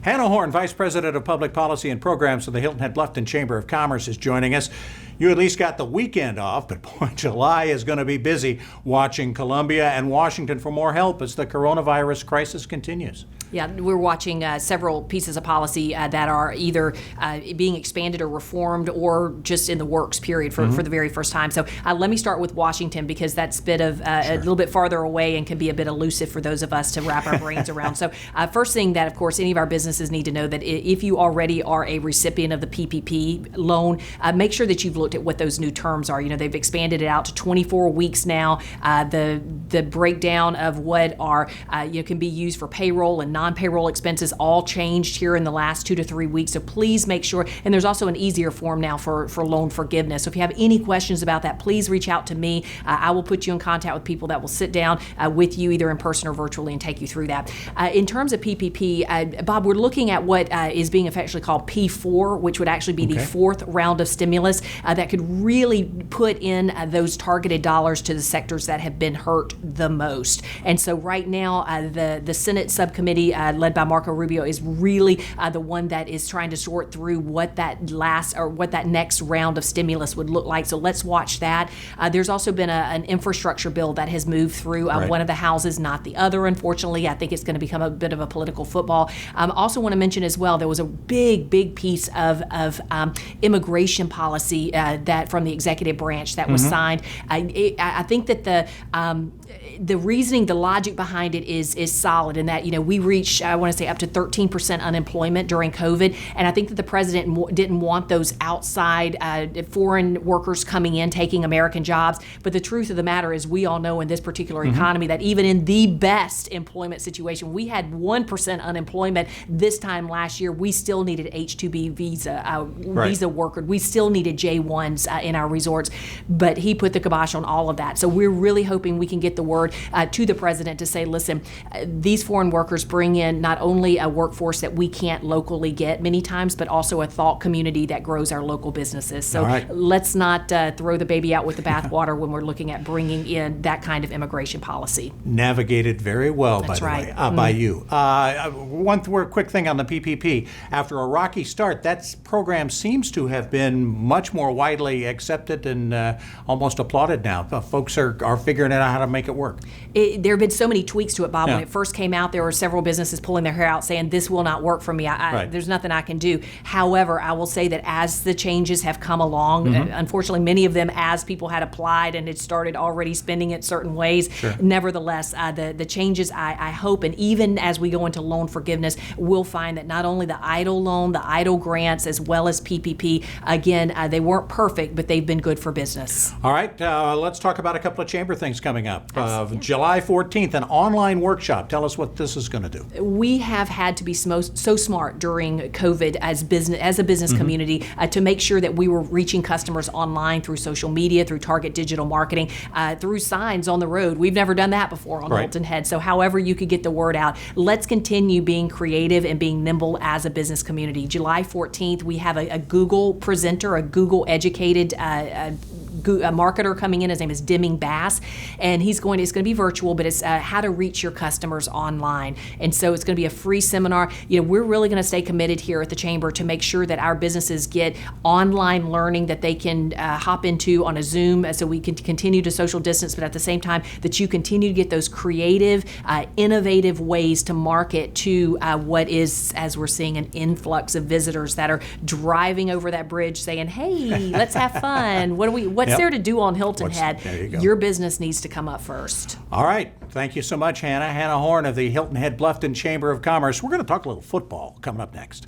Hannah Horne, Vice President of Public Policy and Programs for the Hilton-Bluffton Chamber of Commerce, is joining us. You at least got the weekend off, but boy, July is going to be busy watching Columbia and Washington for more help as the coronavirus crisis continues. Yeah, we're watching several pieces of policy that are either being expanded or reformed or just in the works, period, for the very first time. So let me start with Washington because that's a little bit farther away and can be a bit elusive for those of us to wrap our brains around. So first thing that, of course, any of our businesses need to know that if you already are a recipient of the PPP loan, make sure that you've looked at what those new terms are. You know, they've expanded it out to 24 weeks now. The breakdown of what are can be used for payroll and non-payroll expenses all changed here in the last 2 to 3 weeks. So please make sure, and there's also an easier form now for loan forgiveness. So if you have any questions about that, please reach out to me. I will put you in contact with people that will sit down with you either in person or virtually and take you through that. In terms of PPP, Bob, we're looking at what is being affectionately called P4, which would actually be the fourth round of stimulus that could really put in those targeted dollars to the sectors that have been hurt the most. And so right now, the Senate subcommittee led by Marco Rubio is really the one that is trying to sort through what that next round of stimulus would look like. So let's watch that. There's also been an infrastructure bill that has moved through one of the houses, not the other, unfortunately. I think it's going to become a bit of a political football. Also want to mention as well, there was a big piece of immigration policy that from the executive branch that was signed. I think that the reasoning, the logic behind it is solid in that, we reached, I want to say, up to 13% unemployment during COVID. And I think that the president didn't want those outside foreign workers coming in, taking American jobs. But the truth of the matter is we all know in this particular economy that even in the best employment situation, we had 1% unemployment this time last year. We still needed H-2B visa workers. We still needed J-1s in our resorts. But he put the kibosh on all of that. So we're really hoping we can get the word to the president to say, listen, these foreign workers bring in not only a workforce that we can't locally get many times, but also a thought community that grows our local businesses. So let's not throw the baby out with the bathwater when we're looking at bringing in that kind of immigration policy. Navigated very well, by the way, by you. One quick thing on the PPP. After a rocky start, that program seems to have been much more widely accepted and almost applauded now. Folks are figuring out how to make it work. There have been so many tweaks to it, Bob. When it first came out, there were several businesses pulling their hair out saying, this will not work for me. There's nothing I can do. However, I will say that as the changes have come along, unfortunately, many of them as people had applied and had started already spending it certain ways. Nevertheless, the changes, I hope, and even as we go into loan forgiveness, we'll find that not only the EIDL loan, the EIDL grants, as well as PPP, again, they weren't perfect, but they've been good for business. All right, let's talk about a couple of chamber things coming up. July 14th, an online workshop. Tell us what this is going to do. We have had to be so smart during COVID as a business community to make sure that we were reaching customers online through social media, through target digital marketing, through signs on the road. We've never done that before on Hilton Head. So however you could get the word out, let's continue being creative and being nimble as a business community. July 14th, we have a Google presenter, a Google educated a marketer coming in. His name is Deming Bass, and it's going to be virtual, but it's how to reach your customers online. And so it's going to be a free seminar. We're really going to stay committed here at the Chamber to make sure that our businesses get online learning that they can hop into on a Zoom so we can continue to social distance, but at the same time that you continue to get those creative, innovative ways to market to what is, as we're seeing, an influx of visitors that are driving over that bridge saying, hey, let's have fun. What's there to do on Hilton Head? Your business needs to come up first. All right. Thank you so much, Hannah. Hannah Horne of the Hilton Head Bluffton Chamber of Commerce. We're going to talk a little football coming up next.